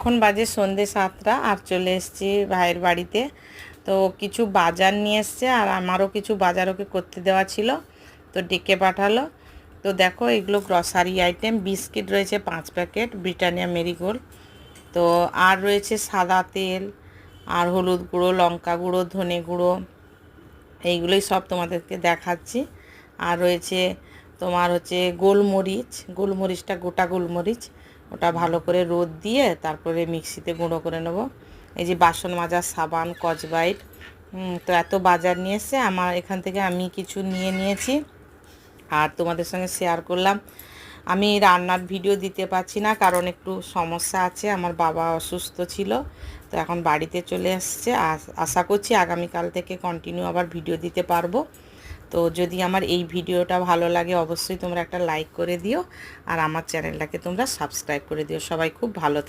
এখন বাজে সন্ধে 7টা আর চলে এসেছি ভাইয়ের বাড়িতে। তো কিছু বাজার নিয়ে এসছে আর আমারও কিছু বাজার ওকে করতে দেওয়া ছিল, তো ডেকে পাঠালো। তো দেখো এগুলো গ্রসারি আইটেম, বিস্কিট রয়েছে 5 প্যাকেট ব্রিটানিয়া মেরিগোল্ড, তো আর রয়েছে সাদা তেল আর হলুদ গুঁড়ো, লঙ্কা গুঁড়ো, ধনে গুঁড়ো, এইগুলোই সব তোমাদেরকে দেখাচ্ছি। আর রয়েছে তোমার হচ্ছে গোলমরিচটা গোটা গোলমরিচ, ওটা ভালো করে রোদ দিয়ে তারপরে মিক্সিতে গুঁড়ো করে নেব। এই যে বাসন মাজার সাবান, স্কচব্রাইট, তো এত বাজার নিয়ে এসে আমার এখান থেকে আমি কিছু নিয়ে নিয়েছি আর তোমাদের সঙ্গে শেয়ার করলাম। আমি রান্নার ভিডিও দিতে পারছি না কারণ একটু সমস্যা আছে, আমার বাবা অসুস্থ ছিল, তো এখন বাড়িতে চলে এসছে। আশা করছি আগামীকাল থেকে কন্টিনিউ আবার ভিডিও দিতে পারবো। তো যদি আমার এই ভিডিওটা ভালো লাগে অবশ্যই তোমরা একটা লাইক করে দিও আর আমার চ্যানেলটাকে তোমরা সাবস্ক্রাইব করে দিও। সবাই খুব ভালো